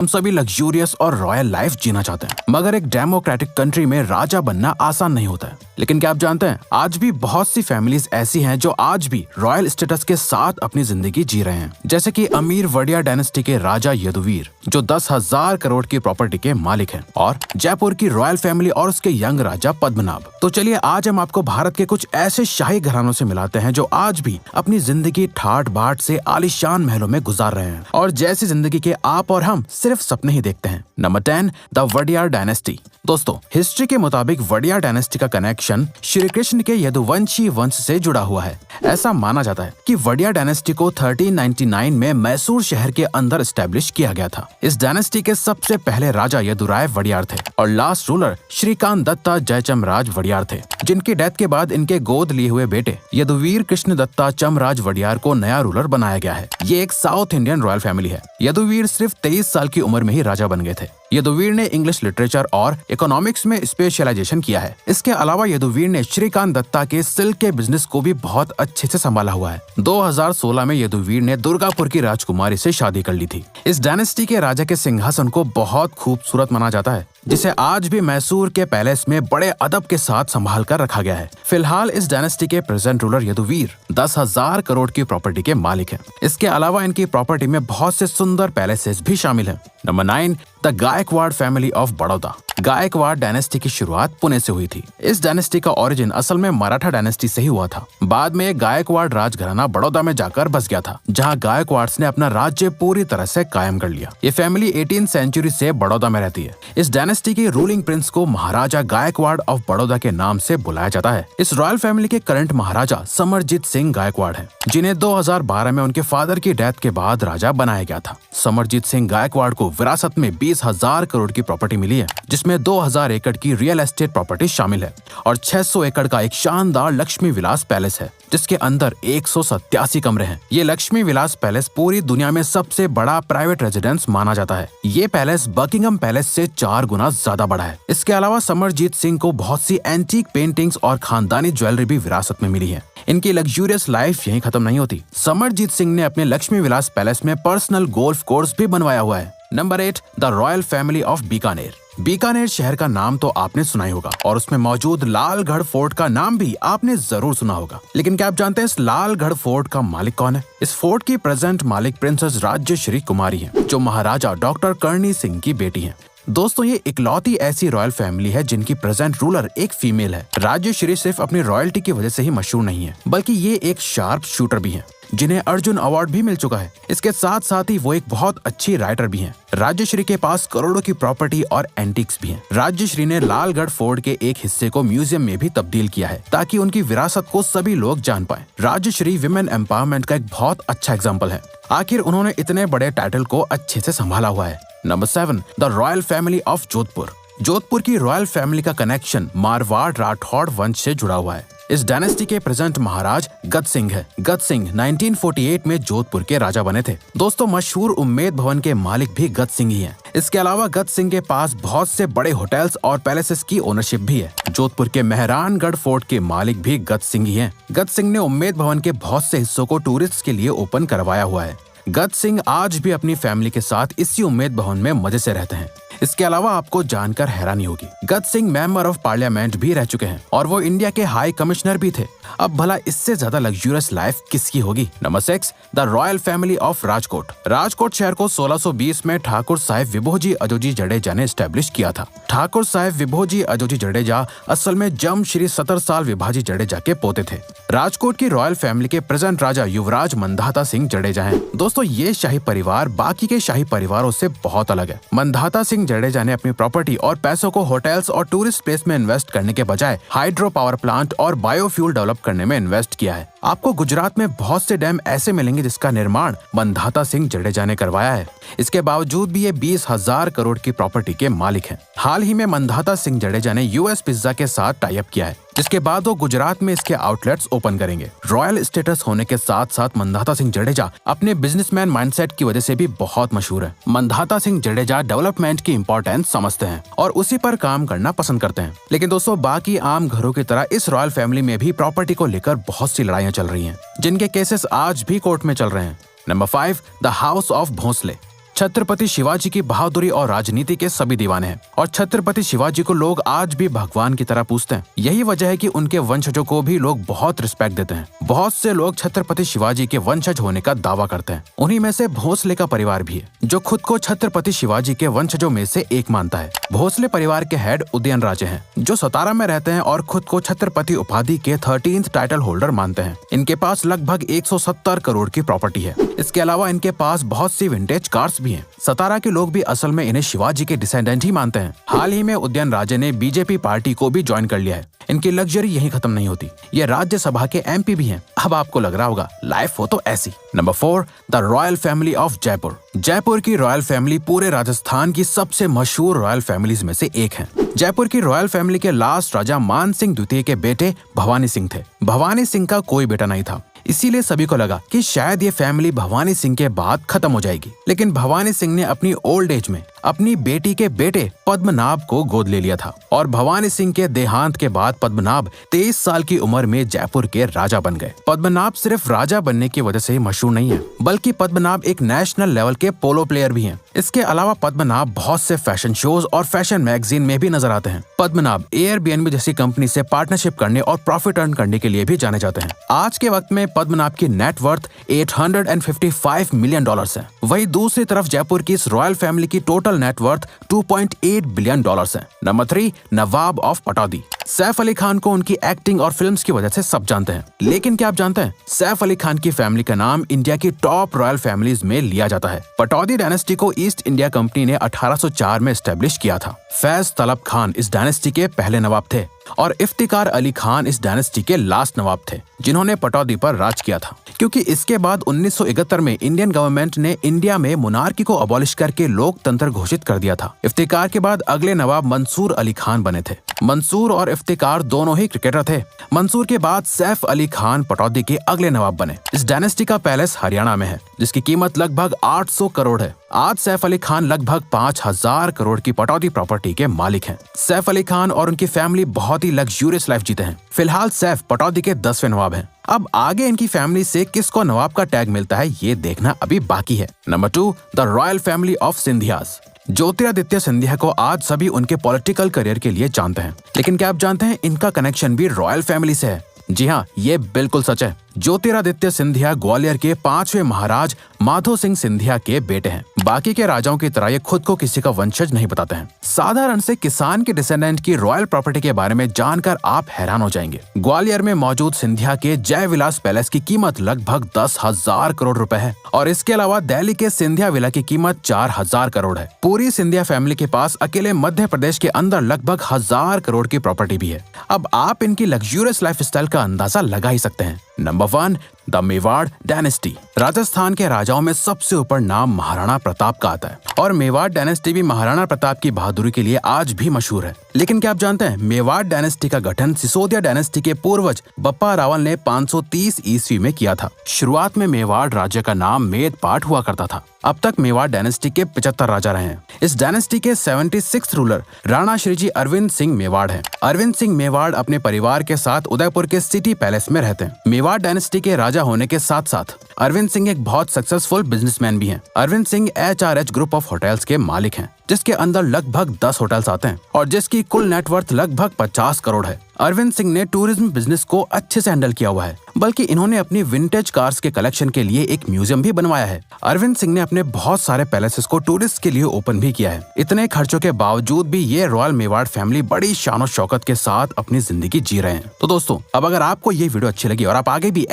हम सभी लग्जूरियस और रॉयल लाइफ जीना चाहते हैं, मगर एक डेमोक्रेटिक कंट्री में राजा बनना आसान नहीं होता है। लेकिन क्या आप जानते हैं, आज भी बहुत सी फैमिलीज ऐसी हैं जो आज भी रॉयल स्टेटस के साथ अपनी जिंदगी जी रहे हैं। जैसे कि अमीर वडिया डायनेस्टी के राजा यदुवीर, जो 10,000 करोड़ की प्रॉपर्टी के मालिक हैं, और जयपुर की रॉयल फैमिली और उसके यंग राजा पद्मनाभ। तो चलिए आज हम आपको भारत के कुछ ऐसे शाही घरानों से मिलाते हैं जो आज भी अपनी जिंदगी ठाट बाट से आलीशान महलों में गुजार रहे हैं, और जैसी जिंदगी के आप और हम सिर्फ सपने ही देखते हैं। Number 10, the Wadiyar dynasty. दोस्तों, हिस्ट्री के मुताबिक वडियार डायनेस्टी का कनेक्शन श्री कृष्ण के यदुवंशी वंश से जुड़ा हुआ है। ऐसा माना जाता है कि वडियार डायनेस्टी को 1399 में मैसूर शहर के अंदर स्टैब्लिश किया गया था। इस डायनेस्टी के सबसे पहले राजा यदुराय वडियार थे और लास्ट रूलर श्रीकांत दत्ता जयचमराज वडियार थे, जिनकी डेथ के बाद इनके गोद लिए हुए बेटे यदुवीर कृष्ण दत्ता चमराज वडियार को नया रूलर बनाया गया है। ये एक साउथ इंडियन रॉयल फैमिली है। यदुवीर सिर्फ 23 साल की उम्र में ही राजा बन गए थे। यदुवीर ने इंग्लिश लिटरेचर और इकोनॉमिक्स में स्पेशलाइजेशन किया है। इसके अलावा यदुवीर ने श्रीकांत दत्ता के सिल्क के बिजनेस को भी बहुत अच्छे से संभाला हुआ है। 2016 में यदुवीर ने दुर्गापुर की राजकुमारी से शादी कर ली थी। इस डायनेस्टी के राजा के सिंहासन को बहुत खूबसूरत माना जाता है, जिसे आज भी मैसूर के पैलेस में बड़े अदब के साथ संभाल कर रखा गया है। फिलहाल इस डायनेस्टी के प्रेजेंट रूलर यदुवीर 10,000 करोड़ की प्रॉपर्टी के मालिक हैं। इसके अलावा इनकी प्रॉपर्टी में बहुत से सुंदर पैलेसेस भी शामिल हैं। Number 9, the Gaikwad family of Baroda. Gaikwad dynasty की शुरुआत पुणे से हुई थी। इस डायनेस्टी का ओरिजिन असल में मराठा डायनेस्टी से ही हुआ था। बाद में गायकवाड़ राजघराना बड़ौदा में जाकर बस गया था, जहां गायकवाड्स ने अपना राज्य पूरी तरह से कायम कर लिया। ये फैमिली 18वीं सेंचुरी से बड़ौदा में रहती है। इस डायनेस्टी के रूलिंग प्रिंस को महाराजा गायकवाड़ ऑफ बड़ौदा के नाम से बुलाया जाता है। इस रॉयल फैमिली के करंट महाराजा समरजीत सिंह गायकवाड़ हैं, जिन्हें 2012 में उनके फादर की डेथ के बाद राजा बनाया गया था। समरजीत सिंह गायकवाड़ को विरासत में 20,000 करोड़ की प्रॉपर्टी मिली है, जिसमें 2,000 एकड़ की रियल एस्टेट प्रॉपर्टी शामिल है और 600 एकड़ का एक शानदार लक्ष्मी विलास पैलेस है, जिसके अंदर 187 कमरे हैं। ये लक्ष्मी विलास पैलेस पूरी दुनिया में सबसे बड़ा प्राइवेट रेजिडेंस माना जाता है। ये पैलेस बकिंगम पैलेस से 4 गुना ज्यादा बड़ा है। इसके अलावा समरजीत सिंह को बहुत सी एंटीक पेंटिंग्स और खानदानी ज्वेलरी भी विरासत में मिली है। इनकी लग्जूरियस लाइफ यहीं खत्म नहीं होती। समरजीत सिंह ने अपने लक्ष्मी विलास पैलेस में पर्सनल गोल्फ कोर्स भी बनवाया हुआ है। Number 8, the royal family of Bikaner. Bikaner शहर का नाम तो आपने सुना ही होगा और उसमें मौजूद लालगढ़ फोर्ट का नाम भी आपने जरूर सुना होगा। लेकिन क्या आप जानते हैं इस लालगढ़ फोर्ट का मालिक कौन है? इस फोर्ट की प्रेजेंट मालिक प्रिंसेस राज्यश्री कुमारी हैं, जो महाराजा डॉक्टर करणी सिंह की बेटी हैं। दोस्तों, ये इकलौती ऐसी रॉयल फैमिली है जिनकी प्रेजेंट रूलर एक फीमेल है। राज्यश्री सिर्फ अपनी रॉयल्टी की वजह से ही मशहूर नहीं है, बल्कि ये एक शार्प शूटर भी हैं, जिन्हें अर्जुन अवार्ड भी मिल चुका है। इसके साथ साथ ही वो एक बहुत अच्छी राइटर भी हैं। राज्यश्री के पास करोड़ों की प्रॉपर्टी और एंटिक्स भी हैं। राज्यश्री ने लालगढ़ फोर्ट के एक हिस्से को म्यूजियम में भी तब्दील किया है, ताकि उनकी विरासत को सभी लोग जान पाएं। राज्यश्री विमेन एम्पावरमेंट का एक बहुत अच्छा एग्जाम्पल है। आखिर उन्होंने इतने बड़े टाइटल को अच्छे से संभाला हुआ है। Number 7, the royal family of Jodhpur. Jodhpur की रॉयल फैमिली का कनेक्शन मारवाड़ राठौड़ वंश से जुड़ा हुआ है। इस डायनेस्टी के प्रेजेंट महाराज गद सिंह है। गद सिंह 1948 में जोधपुर के राजा बने थे। दोस्तों, मशहूर उम्मेद भवन के मालिक भी गद सिंह ही हैं। इसके अलावा गद सिंह के पास बहुत से बड़े होटल्स और पैलेसेस की ओनरशिप भी है। जोधपुर के मेहरानगढ़ फोर्ट के मालिक भी गद सिंह ही हैं। गद सिंह ने उम्मेद भवन के बहुत से हिस्सों को टूरिस्ट के लिए ओपन करवाया हुआ है। गद सिंह आज भी अपनी फैमिली के साथ इसी उम्मेद भवन में मजे से रहते हैं। इसके अलावा आपको जानकर हैरानी होगी, गद सिंह मेंबर ऑफ पार्लियामेंट भी रह चुके हैं और वो इंडिया के हाई कमिश्नर भी थे। अब भला इससे ज्यादा लग्जूरियस लाइफ किसकी होगी? Number 6, the royal family of Rajkot. Rajkot शहर को 1620 में ठाकुर साहिब विभोजी अजोजी जडेजा ने स्टैब्लिश किया था। ठाकुर साहिब विभोजी अजोजी जडेजा असल में जम श्री 70 साल विभाजी जडेजा के पोते थे। राजकोट की रॉयल फैमिली के प्रेजेंट राजा युवराज मंधाता सिंह जडेजा हैं। दोस्तों, ये शाही परिवार बाकी के शाही परिवारों से बहुत अलग है। मंधाता सिंह जडेजा ने अपनी प्रॉपर्टी और पैसों को होटल्स और टूरिस्ट प्लेस में इन्वेस्ट करने के बजाय हाइड्रो पावर प्लांट और बायोफ्यूल डेवलप करने में इन्वेस्ट किया है। आपको गुजरात में बहुत से डैम ऐसे मिलेंगे जिसका निर्माण मंधाता सिंह जडेजा ने करवाया है। इसके बावजूद भी ये 20,000 करोड़ की प्रॉपर्टी के मालिक हैं। हाल ही में मंधाता सिंह जडेजा ने यूएस पिज्जा के साथ टाई अप किया है, जिसके बाद वो गुजरात में इसके आउटलेट्स ओपन करेंगे। रॉयल स्टेटस होने के साथ साथ मंधाता सिंह जडेजा अपने बिजनेसमैन माइंडसेट की वजह से भी बहुत मशहूर है। मंधाता सिंह जडेजा डेवलपमेंट की इंपॉर्टेंस समझते हैं और उसी पर काम करना पसंद करते हैं। लेकिन दोस्तों, बाकी आम घरों की तरह इस रॉयल फैमिली में भी प्रॉपर्टी को लेकर बहुत सी लड़ाइयां चल रही हैं, जिनके केसेस आज भी कोर्ट में चल रहे हैं। Number 5, the house of Bhosale. Chhatrapati Shivaji की बहादुरी और राजनीति के सभी दीवाने हैं और छत्रपति शिवाजी को लोग आज भी भगवान की तरह पूजते हैं। यही वजह है कि उनके वंशजों को भी लोग बहुत रिस्पेक्ट देते हैं। बहुत से लोग छत्रपति शिवाजी के वंशज होने का दावा करते हैं। उन्हीं में से भोसले का परिवार भी है, जो खुद को छत्रपति शिवाजी के वंशजों में से एक मानता है। भोसले परिवार के हेड उदयनराजे हैं, जो सतारा में रहते हैं और खुद को छत्रपति उपाधि के 13th टाइटल होल्डर मानते हैं। इनके पास लगभग 170 करोड़ की प्रॉपर्टी है। इसके अलावा इनके पास बहुत सी विंटेज कार्स भी हैं। सतारा के लोग भी असल में इन्हें शिवाजी के डिसेंडेंट ही मानते हैं। हाल ही में उदयनराजे ने बीजेपी पार्टी को भी ज्वाइन कर लिया है। इनकी लग्जरी यहीं खत्म नहीं होती, ये राज्यसभा के एमपी भी हैं। अब आपको लग रहा होगा लाइफ हो तो ऐसी। Number 4, the royal family of Jaipur. Jaipur की रॉयल फैमिली पूरे राजस्थान की सबसे मशहूर रॉयल फैमिलीज में से एक है। जयपुर की रॉयल फैमिली के लास्ट राजा मान सिंह द्वितीय के बेटे भवानी सिंह थे। भवानी सिंह का कोई बेटा नहीं था, इसीलिए सभी को लगा कि शायद ये फैमिली भवानी सिंह के बाद खत्म हो जाएगी। लेकिन भवानी सिंह ने अपनी ओल्ड एज में अपनी बेटी के बेटे पद्मनाभ को गोद ले लिया था और भवानी सिंह के देहांत के बाद पद्मनाभ 23 साल की उम्र में जयपुर के राजा बन गए। पद्मनाभ सिर्फ राजा बनने की वजह से मशहूर नहीं है, बल्कि पद्मनाभ एक नेशनल लेवल के पोलो प्लेयर भी हैं। इसके अलावा पद्मनाभ बहुत से फैशन शोज और फैशन मैगजीन में भी नजर आते हैं। पद्मनाभ एयरबीएनबी जैसी कंपनी से पार्टनरशिप करने और प्रॉफिट अर्न करने के लिए भी जाने जाते हैं। आज के वक्त में पद्मनाभ की नेटवर्थ $855 मिलियन है। वही दूसरी तरफ जयपुर की इस रॉयल फैमिली की टोटल नेटवर्थ $2.8 बिलियन है। Number 3, Nawab of Pataudi. Saif Ali Khan को उनकी एक्टिंग और फिल्म्स की वजह से सब जानते हैं, लेकिन क्या आप जानते हैं सैफ अली खान की फैमिली का नाम इंडिया की टॉप रॉयल फैमिलीज में लिया जाता है। पटौदी डायनेस्टी को ईस्ट इंडिया कंपनी ने 1804 में एस्टेब्लिश किया था। फैज तलब खान इस डायनेस्टी के पहले नवाब थे और इफ्तिकार अली खान इस डायनेस्टी के लास्ट नवाब थे, जिन्होंने पटौदी पर राज किया था। क्योंकि इसके बाद 1971 में इंडियन गवर्नमेंट ने इंडिया में मोनार्की को अबॉलिश करके लोकतंत्र घोषित कर दिया था। इफ्तिकार के बाद अगले नवाब मंसूर अली खान बने थे। मंसूर और इफ्तिकार दोनों ही क्रिकेटर थे। मंसूर के बाद सैफ अली खान पटौदी के अगले नवाब बने। इस डायनेस्टी का पैलेस हरियाणा में है, जिसकी कीमत लगभग 800 करोड़ है। आज सैफ अली खान लगभग 5000 करोड़ की पटौदी प्रॉपर्टी के मालिक हैं। सैफ अली खान और उनकी फैमिली बहुत ही लग्जूरियस लाइफ जीते हैं। फिलहाल सैफ पटौदी के 10वें नवाब हैं। अब आगे इनकी फैमिली से किसको नवाब का टैग मिलता है, ये देखना अभी बाकी है। Number 2, the royal family of Scindias. Jyotiraditya Scindia को आज सभी उनके पॉलिटिकल करियर के लिए जानते हैं, लेकिन क्या आप जानते हैं इनका कनेक्शन भी रॉयल फैमिली से है? जी हाँ, ये बिल्कुल सच है। ज्योतिरादित्य सिंधिया ग्वालियर के 5वें महाराज माधो सिंह सिंधिया के बेटे हैं। बाकी के राजाओं की तरह ये खुद को किसी का वंशज नहीं बताते हैं। साधारण से किसान के डिसेंडेंट की रॉयल प्रॉपर्टी के बारे में जानकर आप हैरान हो जाएंगे। ग्वालियर में मौजूद सिंधिया के जय विलास पैलेस की कीमत लगभग 10,000 करोड़ रुपए है और इसके अलावा दिल्ली के सिंधिया विला की कीमत 4,000 करोड़ है। पूरी सिंधिया फैमिली के पास अकेले मध्य प्रदेश के अंदर लगभग 1000 करोड़ की प्रॉपर्टी भी है। अब आप इनकी लग्जूरियस लाइफस्टाइल का अंदाजा लगा ही सकते हैं। Number 1, the Mewar dynasty. Rajasthan के राजाओं में सबसे ऊपर नाम महाराणा प्रताप का आता है और मेवाड़ डायनेस्टी भी महाराणा प्रताप की बहादुरी के लिए आज भी मशहूर है। लेकिन क्या आप जानते हैं मेवाड़ डायनेस्टी का गठन सिसोदिया डायनेस्टी के पूर्वज बप्पा रावल ने 530 ईस्वी में किया था। शुरुआत में मेवाड़ राज्य का नाम मेदपाट हुआ करता था। अब तक मेवाड़ डायनेस्टी के 75 राजा रहे हैं। इस डायनेस्टी के 76th रूलर राणा श्रीजी अरविंद सिंह मेवाड़ हैं। अरविंद सिंह मेवाड़ अपने परिवार के साथ उदयपुर के सिटी पैलेस में रहते हैं। मेवाड़ डायनेस्टी के राजा होने के साथ साथ अरविंद सिंह एक बहुत सक्सेसफुल बिजनेसमैन भी हैं। Arvind Singh HRH group of hotels के मालिक हैं, जिसके अंदर लगभग 10 होटल्स आते हैं और जिसकी कुल नेटवर्थ लगभग 50 करोड़ है। अरविंद सिंह ने टूरिज्म बिजनेस को अच्छे से हैंडल किया हुआ है, बल्कि इन्होंने अपनी विंटेज कार्स के कलेक्शन के लिए एक म्यूजियम भी बनवाया है। अरविंद सिंह ने अपने बहुत सारे पैलेसेस को टूरिस्ट के लिए ओपन भी किया है। इतने खर्चों के बावजूद भी ये रॉयल मेवाड़ फैमिली बड़ी शान और शौकत के साथ अपनी जिंदगी जी रहे हैं। तो दोस्तों, अब अगर आपको ये वीडियो अच्छी लगी और आप आगे भी